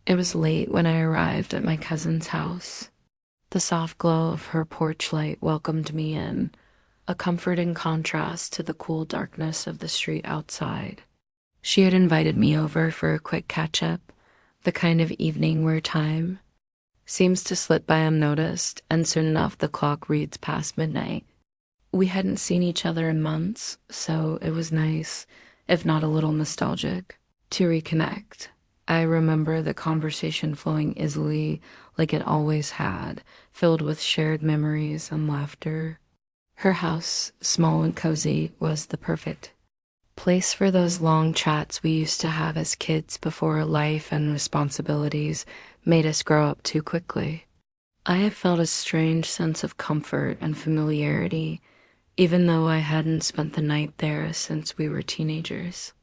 It was late when I arrived at my cousin's house. The soft glow of her porch light welcomed me in, a comforting contrast to the cool darkness of the street outside. She had invited me over for a quick catch-up, the kind of evening where time seems to slip by unnoticed, and soon enough the clock reads past midnight. We hadn't seen each other in months, so it was nice, if not a little nostalgic, to reconnect. I remember the conversation flowing easily like it always had, filled with shared memories and laughter. Her house, small and cozy, was the perfect place for those long chats we used to have as kids before life and responsibilities made us grow up too quickly. I have felt a strange sense of comfort and familiarity, even though I hadn't spent the night there since we were teenagers.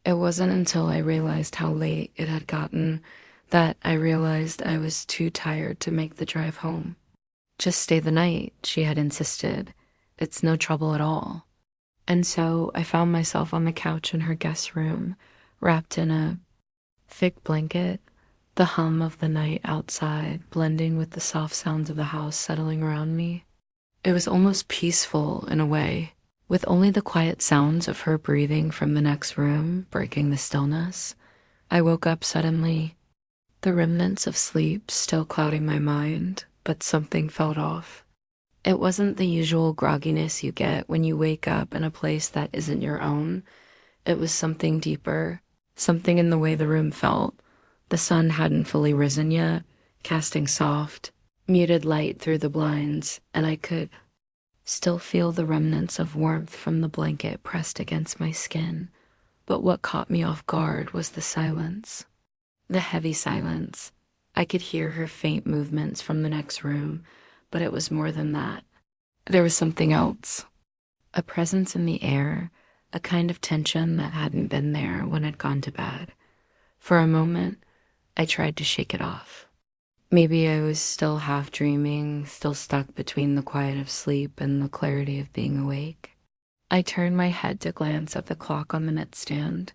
It wasn't until I realized how late it had gotten that I realized I was too tired to make the drive home. Just stay the night, she had insisted. It's no trouble at all. And so I found myself on the couch in her guest room, wrapped in a thick blanket, the hum of the night outside blending with the soft sounds of the house settling around me. It was almost peaceful in a way, with only the quiet sounds of her breathing from the next room breaking the stillness. I woke up suddenly, the remnants of sleep still clouding my mind, but something felt off. It wasn't the usual grogginess you get when you wake up in a place that isn't your own. It was something deeper, something in the way the room felt. The sun hadn't fully risen yet, casting soft, muted light through the blinds, and I could still feel the remnants of warmth from the blanket pressed against my skin. But what caught me off guard was the silence. The heavy silence. I could hear her faint movements from the next room, but it was more than that. There was something else. A presence in the air, a kind of tension that hadn't been there when I'd gone to bed. For a moment, I tried to shake it off. Maybe I was still half dreaming, still stuck between the quiet of sleep and the clarity of being awake. I turned my head to glance at the clock on the nightstand.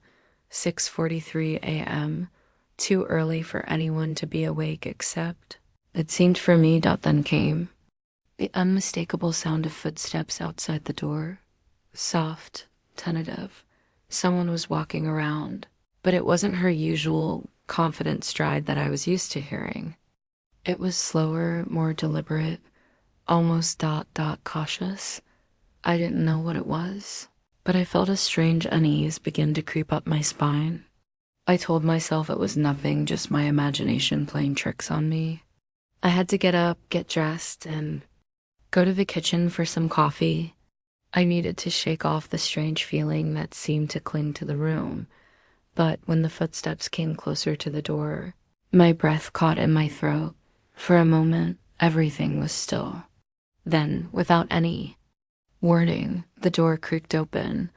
6:43 a.m., too early for anyone to be awake except, it seemed for me. Then came the unmistakable sound of footsteps outside the door. Soft, tentative. Someone was walking around, but it wasn't her usual confident stride that I was used to hearing. It was slower, more deliberate, almost cautious. I didn't know what it was, but I felt a strange unease begin to creep up my spine. I told myself it was nothing, just my imagination playing tricks on me. I had to get up, get dressed, and go to the kitchen for some coffee. I needed to shake off the strange feeling that seemed to cling to the room, but when the footsteps came closer to the door, my breath caught in my throat. For a moment, everything was still. Then, without any warning, the door creaked open.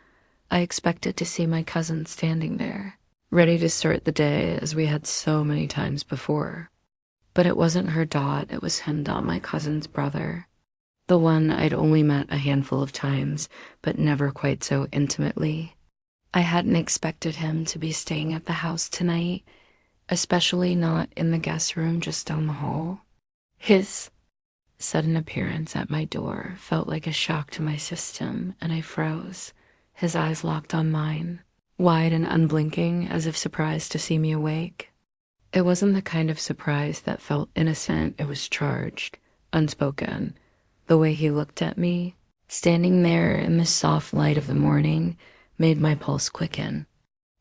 I expected to see my cousin standing there, ready to start the day as we had so many times before. But it wasn't her. It was him. My cousin's brother. The one I'd only met a handful of times, but never quite so intimately. I hadn't expected him to be staying at the house tonight, especially not in the guest room just down the hall. His sudden appearance at my door felt like a shock to my system, and I froze, his eyes locked on mine, wide and unblinking, as if surprised to see me awake. It wasn't the kind of surprise that felt innocent. It was charged, unspoken. The way he looked at me, standing there in the soft light of the morning, made my pulse quicken.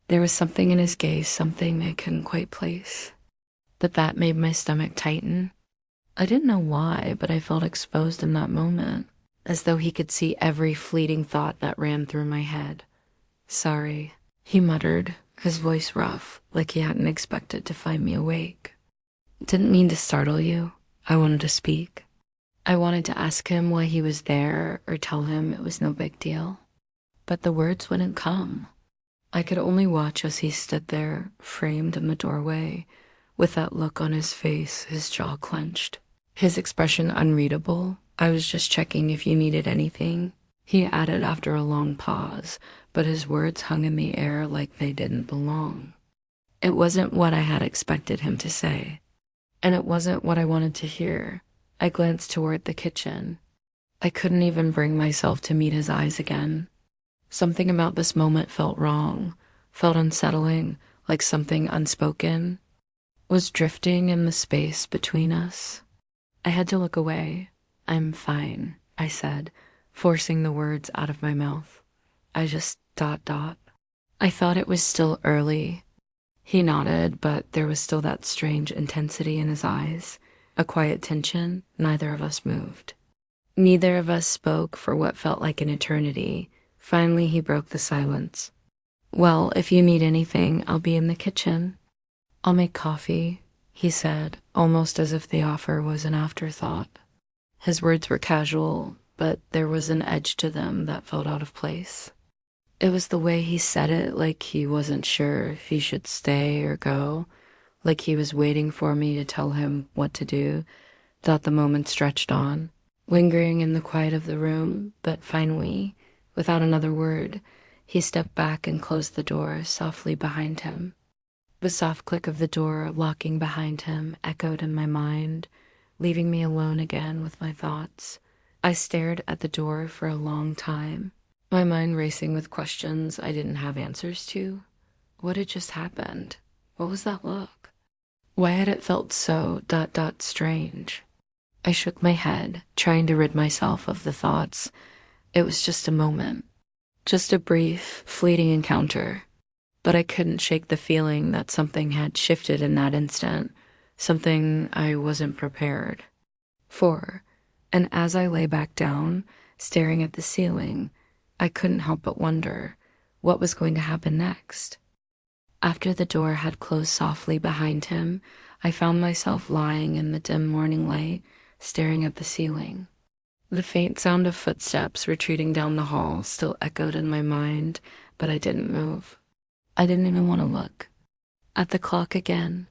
There was something in his gaze, something I couldn't quite place. That made my stomach tighten. I didn't know why, but I felt exposed in that moment, as though he could see every fleeting thought that ran through my head. "Sorry," he muttered, his voice rough, like he hadn't expected to find me awake. "Didn't mean to startle you. I wanted to speak." I wanted to ask him why he was there or tell him it was no big deal, but the words wouldn't come. I could only watch as he stood there, framed in the doorway, with that look on his face, his jaw clenched, his expression unreadable. "I was just checking if you needed anything," he added after a long pause, but his words hung in the air like they didn't belong. It wasn't what I had expected him to say, and it wasn't what I wanted to hear. I glanced toward the kitchen. I couldn't even bring myself to meet his eyes again. Something about this moment felt wrong, felt unsettling, like something unspoken was drifting in the space between us. I had to look away. "I'm fine," I said, forcing the words out of my mouth. I just ... I thought it was still early. He nodded, but there was still that strange intensity in his eyes, a quiet tension. Neither of us moved. Neither of us spoke for what felt like an eternity. Finally, he broke the silence. "Well, if you need anything, I'll be in the kitchen." "I'll make coffee," he said, almost as if the offer was an afterthought. His words were casual, but there was an edge to them that felt out of place. It was the way he said it, like he wasn't sure if he should stay or go, like he was waiting for me to tell him what to do, that the moment stretched on, lingering in the quiet of the room. But finally, without another word, he stepped back and closed the door softly behind him. The soft click of the door locking behind him echoed in my mind, leaving me alone again with my thoughts. I stared at the door for a long time, my mind racing with questions I didn't have answers to. What had just happened? What was that look? Why had it felt so ... strange? I shook my head, trying to rid myself of the thoughts. It was just a moment, just a brief, fleeting encounter. But I couldn't shake the feeling that something had shifted in that instant, something I wasn't prepared for. And as I lay back down, staring at the ceiling, I couldn't help but wonder what was going to happen next. After the door had closed softly behind him, I found myself lying in the dim morning light, staring at the ceiling. The faint sound of footsteps retreating down the hall still echoed in my mind, but I didn't move. I didn't even want to look. At the clock again.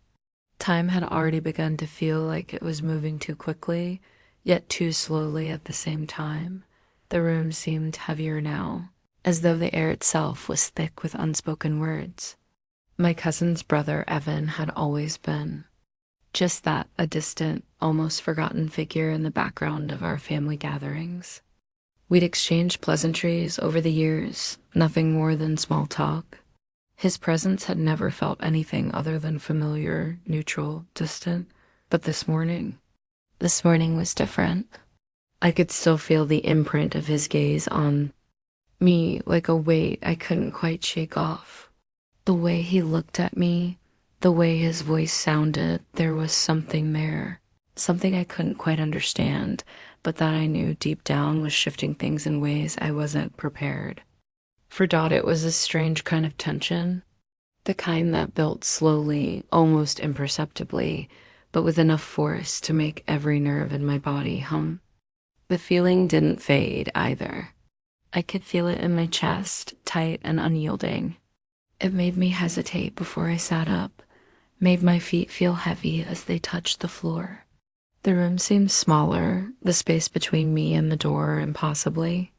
Time had already begun to feel like it was moving too quickly, yet too slowly at the same time. The room seemed heavier now, as though the air itself was thick with unspoken words. My cousin's brother, Evan, had always been just that, a distant, almost forgotten figure in the background of our family gatherings. We'd exchanged pleasantries over the years, nothing more than small talk. His presence had never felt anything other than familiar, neutral, distant. But this morning was different. I could still feel the imprint of his gaze on me, like a weight I couldn't quite shake off. The way he looked at me, the way his voice sounded, there was something there. Something I couldn't quite understand, but that I knew deep down was shifting things in ways I wasn't prepared. For Dot, it was a strange kind of tension, the kind that built slowly, almost imperceptibly, but with enough force to make every nerve in my body hum. The feeling didn't fade either. I could feel it in my chest, tight and unyielding. It made me hesitate before I sat up, made my feet feel heavy as they touched the floor. The room seemed smaller, the space between me and the door impossibly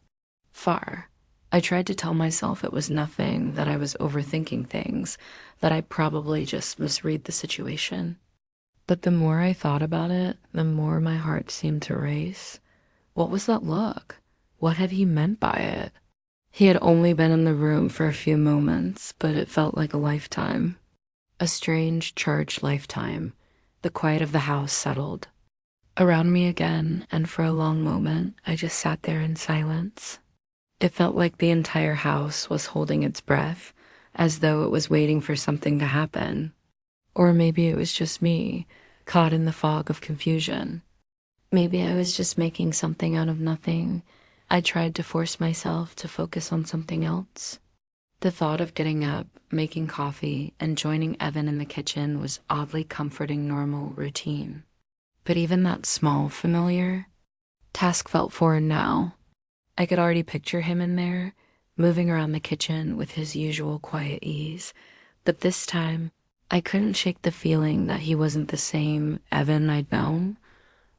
far. I tried to tell myself it was nothing, that I was overthinking things, that I probably just misread the situation. But the more I thought about it, the more my heart seemed to race. What was that look? What had he meant by it? He had only been in the room for a few moments, but it felt like a lifetime. A strange, charged lifetime. The quiet of the house settled around me again, and for a long moment, I just sat there in silence. It felt like the entire house was holding its breath, as though it was waiting for something to happen. Or maybe it was just me, caught in the fog of confusion. Maybe I was just making something out of nothing. I tried to force myself to focus on something else. The thought of getting up, making coffee, and joining Evan in the kitchen was oddly comforting normal routine. But even that small, familiar task felt foreign now. I could already picture him in there, moving around the kitchen with his usual quiet ease. But this time, I couldn't shake the feeling that he wasn't the same Evan I'd known.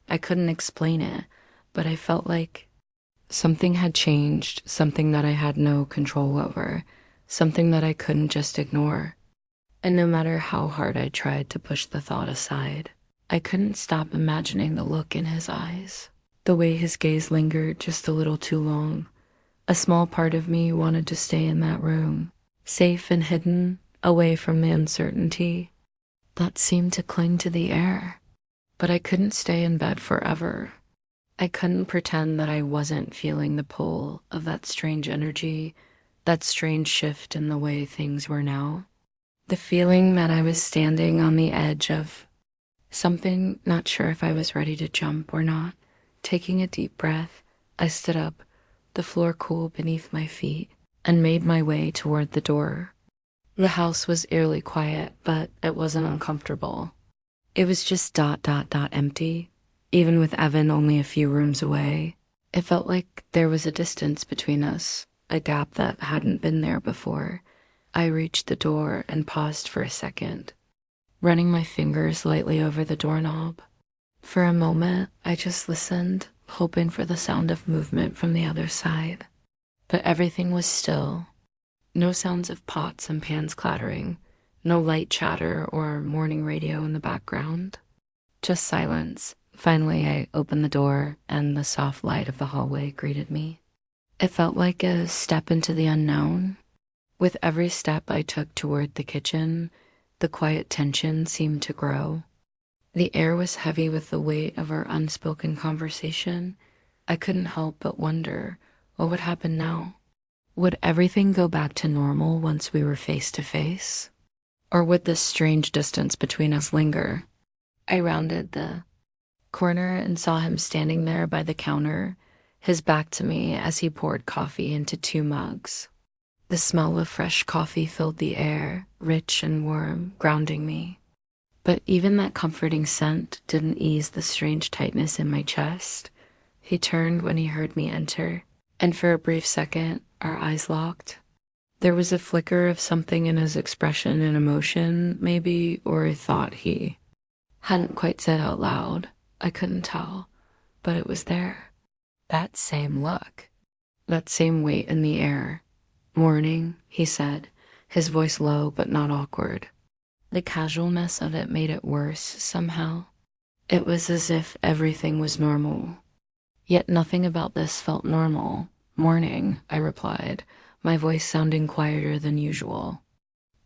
I couldn't explain it, but I felt like something had changed, something that I had no control over, something that I couldn't just ignore. And no matter how hard I tried to push the thought aside, I couldn't stop imagining the look in his eyes, the way his gaze lingered just a little too long. A small part of me wanted to stay in that room, safe and hidden, away from the uncertainty that seemed to cling to the air. But I couldn't stay in bed forever. I couldn't pretend that I wasn't feeling the pull of that strange energy, that strange shift in the way things were now. The feeling that I was standing on the edge of something, not sure if I was ready to jump or not. Taking a deep breath, I stood up, the floor cool beneath my feet, and made my way toward the door. The house was eerily quiet, but it wasn't uncomfortable. It was just empty. Even with Evan only a few rooms away, it felt like there was a distance between us, a gap that hadn't been there before. I reached the door and paused for a second, running my fingers lightly over the doorknob. For a moment, I just listened, hoping for the sound of movement from the other side. But everything was still. No sounds of pots and pans clattering, no light chatter or morning radio in the background. Just silence. Finally, I opened the door, and the soft light of the hallway greeted me. It felt like a step into the unknown. With every step I took toward the kitchen, the quiet tension seemed to grow. The air was heavy with the weight of our unspoken conversation. I couldn't help but wonder what would happen now. Would everything go back to normal once we were face to face? Or would this strange distance between us linger? I rounded the corner and saw him standing there by the counter, his back to me as he poured coffee into 2 mugs. The smell of fresh coffee filled the air, rich and warm, grounding me. But even that comforting scent didn't ease the strange tightness in my chest. He turned when he heard me enter, and for a brief second, our eyes locked. There was a flicker of something in his expression and emotion, maybe, or a thought he hadn't quite said out loud. I couldn't tell, but it was there. That same look, that same weight in the air. "Morning," he said, his voice low but not awkward. The casualness of it made it worse, somehow. It was as if everything was normal. Yet nothing about this felt normal. "Morning," I replied, my voice sounding quieter than usual.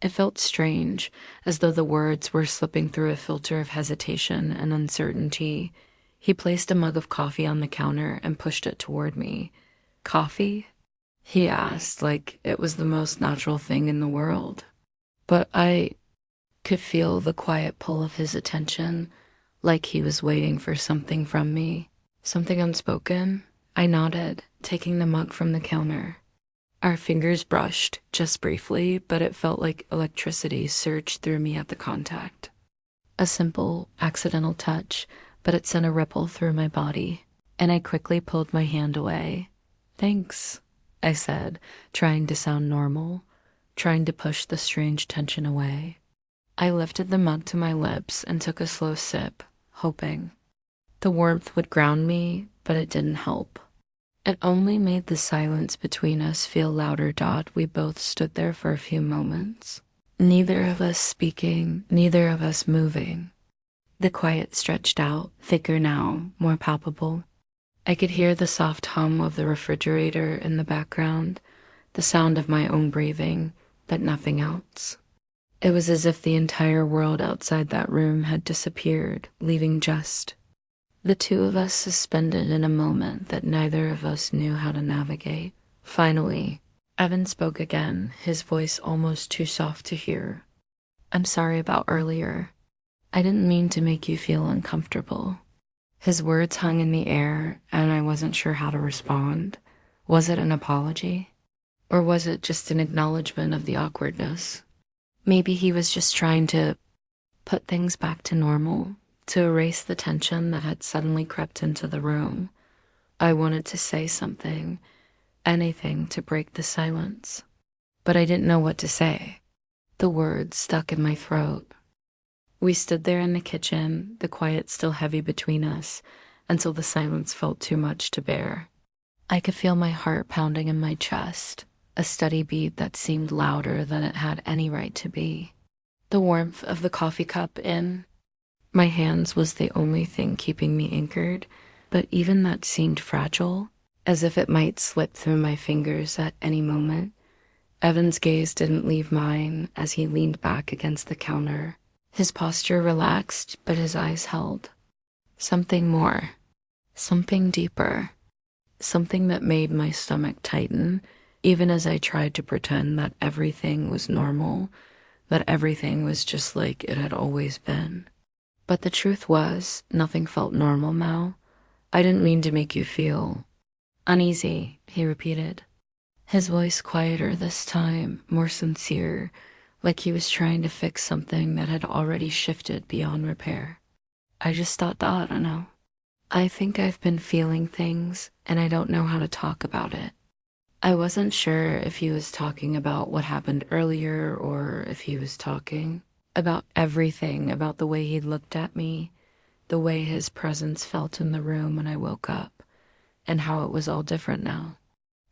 It felt strange, as though the words were slipping through a filter of hesitation and uncertainty. He placed a mug of coffee on the counter and pushed it toward me. "Coffee?" he asked, like it was the most natural thing in the world. But I could feel the quiet pull of his attention, like he was waiting for something from me, something unspoken. I nodded, taking the mug from the counter. Our fingers brushed, just briefly, but it felt like electricity surged through me at the contact. A simple, accidental touch, but it sent a ripple through my body, and I quickly pulled my hand away. "Thanks," I said, trying to sound normal, trying to push the strange tension away. I lifted the mug to my lips and took a slow sip, hoping the warmth would ground me, but it didn't help. It only made the silence between us feel louder. We both stood there for a few moments, neither of us speaking, neither of us moving. The quiet stretched out, thicker now, more palpable. I could hear the soft hum of the refrigerator in the background, the sound of my own breathing, but nothing else. It was as if the entire world outside that room had disappeared, leaving just the two of us suspended in a moment that neither of us knew how to navigate. Finally, Evan spoke again, his voice almost too soft to hear. "I'm sorry about earlier. I didn't mean to make you feel uncomfortable." His words hung in the air, and I wasn't sure how to respond. Was it an apology? Or was it just an acknowledgement of the awkwardness? Maybe he was just trying to put things back to normal, to erase the tension that had suddenly crept into the room. I wanted to say something, anything to break the silence, but I didn't know what to say. The words stuck in my throat. We stood there in the kitchen, the quiet still heavy between us, until the silence felt too much to bear. I could feel my heart pounding in my chest, a steady beat that seemed louder than it had any right to be. The warmth of the coffee cup in my hands was the only thing keeping me anchored, but even that seemed fragile, as if it might slip through my fingers at any moment. Evan's gaze didn't leave mine as he leaned back against the counter. His posture relaxed, but his eyes held. Something more. Something deeper. Something that made my stomach tighten, even as I tried to pretend that everything was normal, that everything was just like it had always been. But the truth was, nothing felt normal now. I didn't mean to make you feel uneasy, he repeated. His voice quieter this time, more sincere, like he was trying to fix something that had already shifted beyond repair. I just thought, I don't know. I think I've been feeling things, and I don't know how to talk about it. I wasn't sure if he was talking about what happened earlier or if he was talking about everything, about the way he looked at me, the way his presence felt in the room when I woke up, and how it was all different now.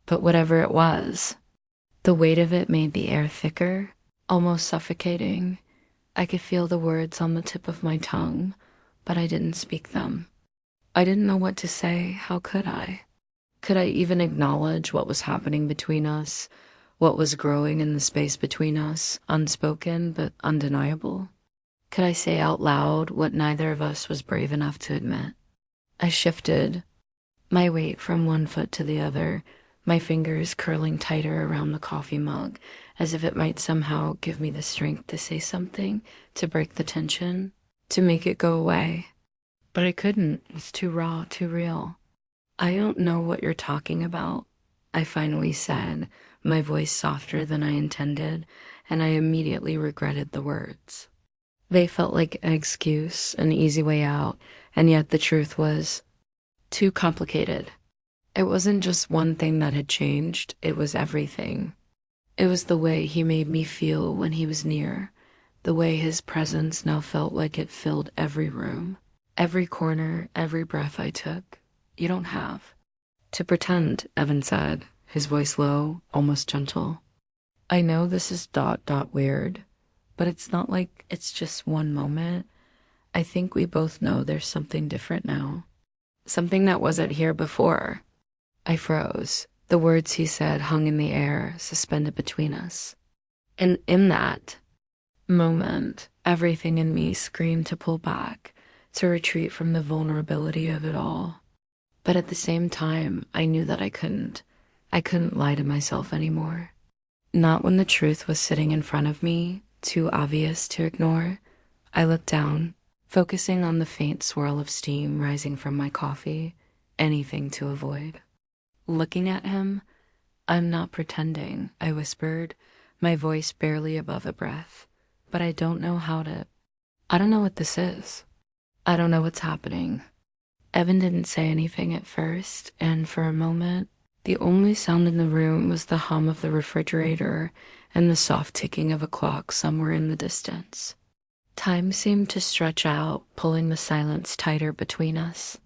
But whatever it was, the weight of it made the air thicker, almost suffocating. I could feel the words on the tip of my tongue, but I didn't speak them. I didn't know what to say. How could I? Could I even acknowledge what was happening between us, what was growing in the space between us, unspoken but undeniable? Could I say out loud what neither of us was brave enough to admit? I shifted my weight from one foot to the other, my fingers curling tighter around the coffee mug, as if it might somehow give me the strength to say something, to break the tension, to make it go away. But I couldn't. It was too raw, too real. I don't know what you're talking about, I finally said, my voice softer than I intended, and I immediately regretted the words. They felt like an excuse, an easy way out, and yet the truth was too complicated. It wasn't just one thing that had changed, it was everything. It was the way he made me feel when he was near, the way his presence now felt like it filled every room, every corner, every breath I took. You don't have to pretend, Evan said, his voice low, almost gentle. I know this is weird, but it's not like it's just one moment. I think we both know there's something different now. Something that wasn't here before. I froze. The words he said hung in the air, suspended between us. And in that moment, everything in me screamed to pull back, to retreat from the vulnerability of it all. But at the same time, I knew that I couldn't. I couldn't lie to myself anymore. Not when the truth was sitting in front of me, too obvious to ignore. I looked down, focusing on the faint swirl of steam rising from my coffee, anything to avoid. Looking at him, I'm not pretending, I whispered, my voice barely above a breath. But I don't know I don't know what this is. I don't know what's happening. Evan didn't say anything at first, and for a moment, the only sound in the room was the hum of the refrigerator and the soft ticking of a clock somewhere in the distance. Time seemed to stretch out, pulling the silence tighter between us.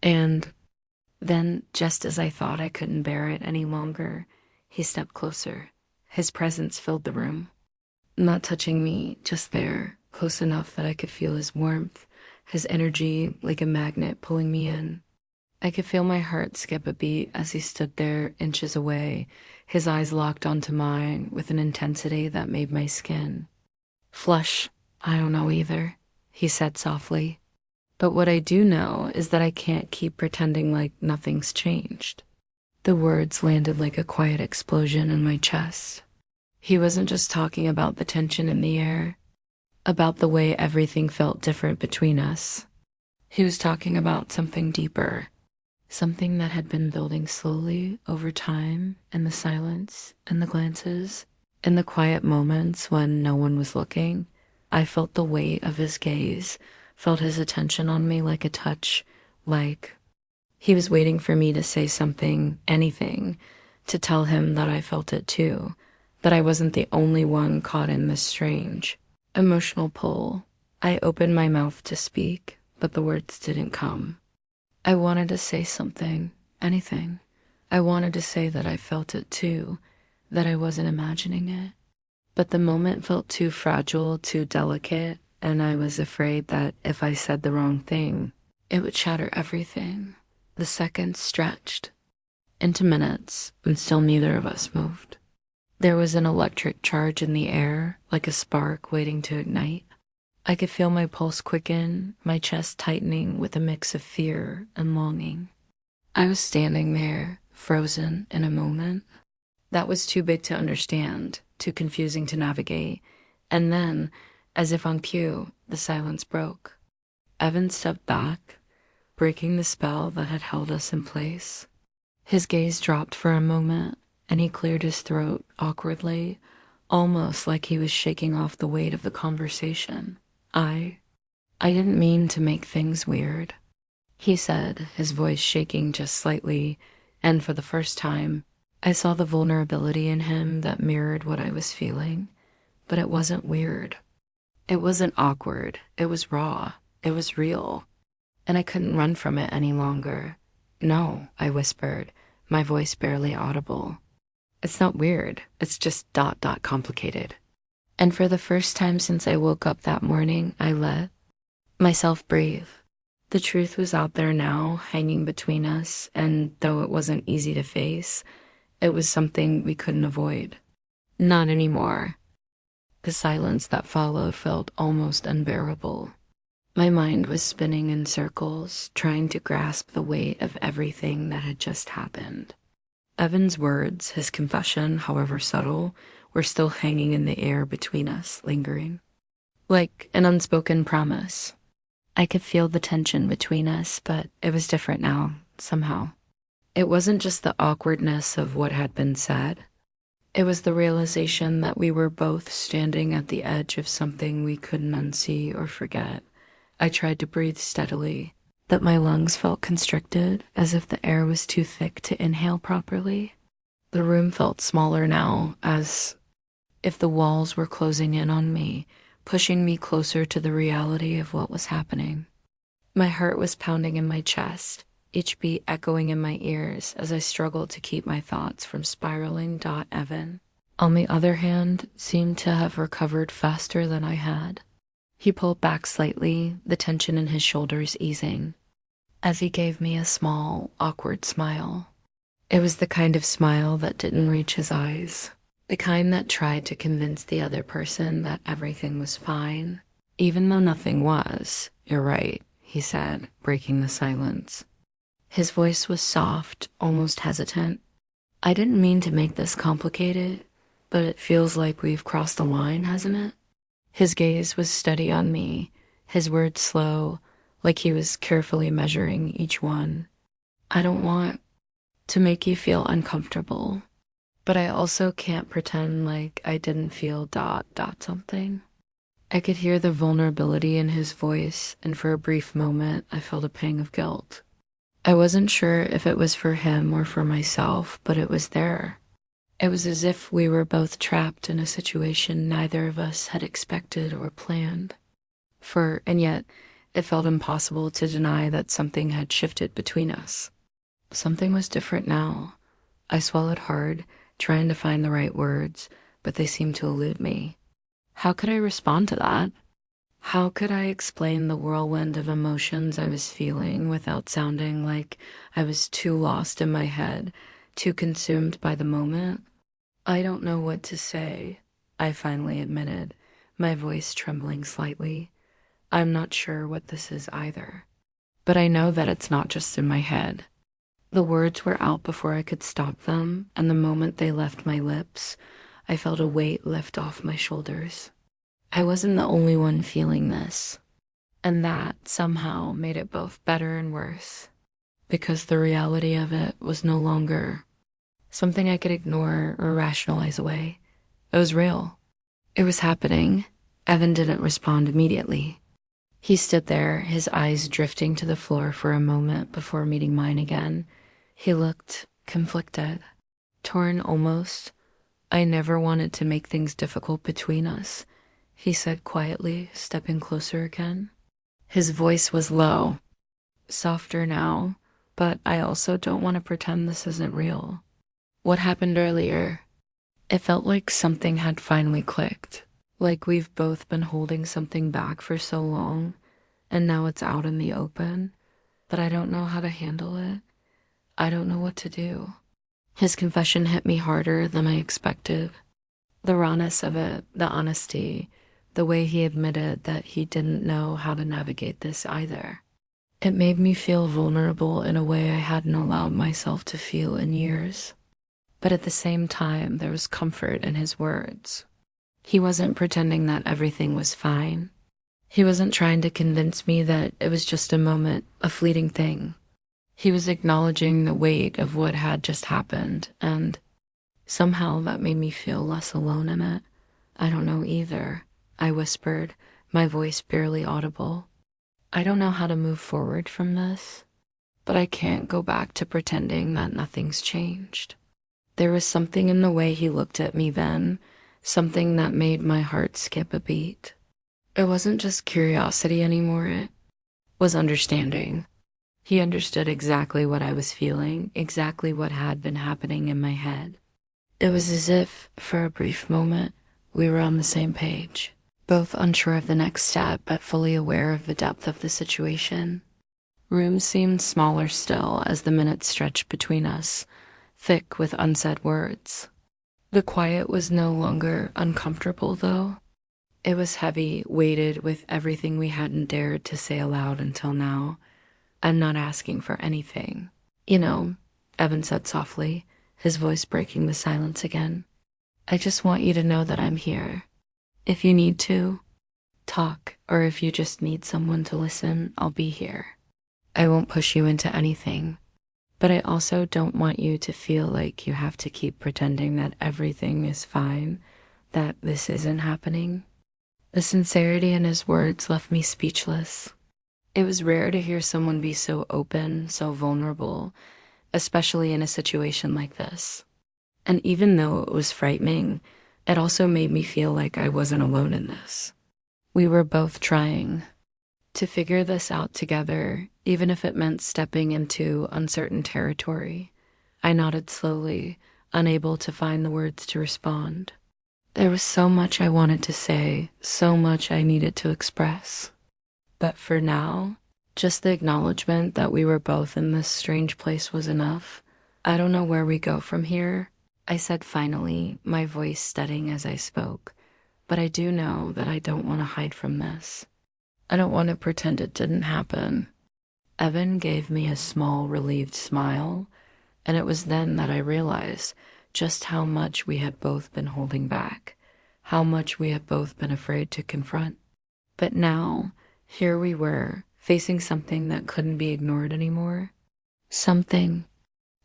And then, just as I thought I couldn't bear it any longer, he stepped closer. His presence filled the room. Not touching me, just there, close enough that I could feel his warmth, his energy like a magnet pulling me in. I could feel my heart skip a beat as he stood there inches away, his eyes locked onto mine with an intensity that made my skin flush. I don't know either, he said softly. But what I do know is that I can't keep pretending like nothing's changed. The words landed like a quiet explosion in my chest. He wasn't just talking about the tension in the air, about the way everything felt different between us. He was talking about something deeper, something that had been building slowly over time, in the silence, in the glances, in the quiet moments when no one was looking. I felt the weight of his gaze, felt his attention on me like a touch, like he was waiting for me to say something, anything, to tell him that I felt it too, that I wasn't the only one caught in this strange, emotional pull. I opened my mouth to speak, but the words didn't come. I wanted to say something, anything. I wanted to say that I felt it too, that I wasn't imagining it. But the moment felt too fragile, too delicate, and I was afraid that if I said the wrong thing, it would shatter everything. The seconds stretched into minutes, and still neither of us moved. There was an electric charge in the air, like a spark waiting to ignite. I could feel my pulse quicken, my chest tightening with a mix of fear and longing. I was standing there, frozen in a moment that was too big to understand, too confusing to navigate. And then, as if on cue, the silence broke. Evan stepped back, breaking the spell that had held us in place. His gaze dropped for a moment, and he cleared his throat awkwardly, almost like he was shaking off the weight of the conversation. I didn't mean to make things weird, he said, his voice shaking just slightly, and for the first time, I saw the vulnerability in him that mirrored what I was feeling. But it wasn't weird. It wasn't awkward. It was raw. It was real. And I couldn't run from it any longer. No, I whispered, my voice barely audible. It's not weird. It's just ... complicated. And for the first time since I woke up that morning, I let myself breathe. The truth was out there now, hanging between us, and though it wasn't easy to face, it was something we couldn't avoid. Not anymore. The silence that followed felt almost unbearable. My mind was spinning in circles, trying to grasp the weight of everything that had just happened. Evan's words, his confession, however subtle, were still hanging in the air between us, lingering. Like an unspoken promise. I could feel the tension between us, but it was different now, somehow. It wasn't just the awkwardness of what had been said. It was the realization that we were both standing at the edge of something we couldn't unsee or forget. I tried to breathe steadily, that my lungs felt constricted, as if the air was too thick to inhale properly. The room felt smaller now, as if the walls were closing in on me, pushing me closer to the reality of what was happening. My heart was pounding in my chest, each beat echoing in my ears as I struggled to keep my thoughts from spiraling. Evan, on the other hand, seemed to have recovered faster than I had. He pulled back slightly, the tension in his shoulders easing, as he gave me a small, awkward smile. It was the kind of smile that didn't reach his eyes, the kind that tried to convince the other person that everything was fine, even though nothing was. You're right, he said, breaking the silence. His voice was soft, almost hesitant. I didn't mean to make this complicated, but it feels like we've crossed a line, hasn't it? His gaze was steady on me, his words slow, like he was carefully measuring each one. I don't want to make you feel uncomfortable, but I also can't pretend like I didn't feel ... something. I could hear the vulnerability in his voice, and for a brief moment, I felt a pang of guilt. I wasn't sure if it was for him or for myself, but it was there. It was as if we were both trapped in a situation neither of us had expected or planned. And yet, it felt impossible to deny that something had shifted between us. Something was different now. I swallowed hard, trying to find the right words, but they seemed to elude me. How could I respond to that? How could I explain the whirlwind of emotions I was feeling without sounding like I was too lost in my head, too consumed by the moment? I don't know what to say, I finally admitted, my voice trembling slightly. I'm not sure what this is either. But I know that it's not just in my head. The words were out before I could stop them, and the moment they left my lips, I felt a weight lift off my shoulders. I wasn't the only one feeling this, and that somehow made it both better and worse, because the reality of it was no longer something I could ignore or rationalize away. It was real. It was happening. Evan didn't respond immediately. He stood there, his eyes drifting to the floor for a moment before meeting mine again. He looked conflicted, torn almost. I never wanted to make things difficult between us, he said quietly, stepping closer again. His voice was low, softer now, but I also don't want to pretend this isn't real. What happened earlier? It felt like something had finally clicked, like we've both been holding something back for so long, and now it's out in the open, but I don't know how to handle it. I don't know what to do. His confession hit me harder than I expected. The rawness of it, the honesty, the way he admitted that he didn't know how to navigate this either. It made me feel vulnerable in a way I hadn't allowed myself to feel in years. But at the same time, there was comfort in his words. He wasn't pretending that everything was fine. He wasn't trying to convince me that it was just a moment, a fleeting thing. He was acknowledging the weight of what had just happened, and somehow that made me feel less alone in it. I don't know either, I whispered, my voice barely audible. I don't know how to move forward from this, but I can't go back to pretending that nothing's changed. There was something in the way he looked at me then, something that made my heart skip a beat. It wasn't just curiosity anymore, it was understanding. He understood exactly what I was feeling, exactly what had been happening in my head. It was as if, for a brief moment, we were on the same page, both unsure of the next step but fully aware of the depth of the situation. Rooms seemed smaller still as the minutes stretched between us, thick with unsaid words. The quiet was no longer uncomfortable, though. It was heavy, weighted with everything we hadn't dared to say aloud until now. I'm not asking for anything. You know, Evan said softly, his voice breaking the silence again. I just want you to know that I'm here. If you need to talk, or if you just need someone to listen, I'll be here. I won't push you into anything. But I also don't want you to feel like you have to keep pretending that everything is fine, that this isn't happening. The sincerity in his words left me speechless. It was rare to hear someone be so open, so vulnerable, especially in a situation like this. And even though it was frightening, it also made me feel like I wasn't alone in this. We were both trying to figure this out together, even if it meant stepping into uncertain territory. I nodded slowly, unable to find the words to respond. There was so much I wanted to say, so much I needed to express. But for now, just the acknowledgement that we were both in this strange place was enough. I don't know where we go from here, I said finally, my voice steadying as I spoke. But I do know that I don't want to hide from this. I don't want to pretend it didn't happen. Evan gave me a small, relieved smile, and it was then that I realized just how much we had both been holding back, how much we had both been afraid to confront. But now, here we were, facing something that couldn't be ignored anymore. Something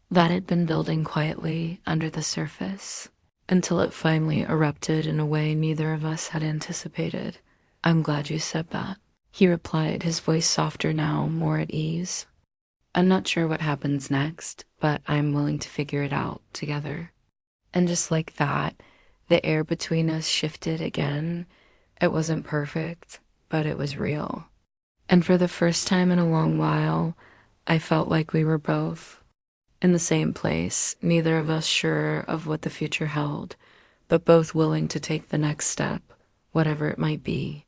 that had been building quietly under the surface until it finally erupted in a way neither of us had anticipated. I'm glad you said that, he replied, his voice softer now, more at ease. I'm not sure what happens next, but I'm willing to figure it out together. And just like that, the air between us shifted again. It wasn't perfect, but it was real. And for the first time in a long while, I felt like we were both in the same place, neither of us sure of what the future held, but both willing to take the next step, whatever it might be.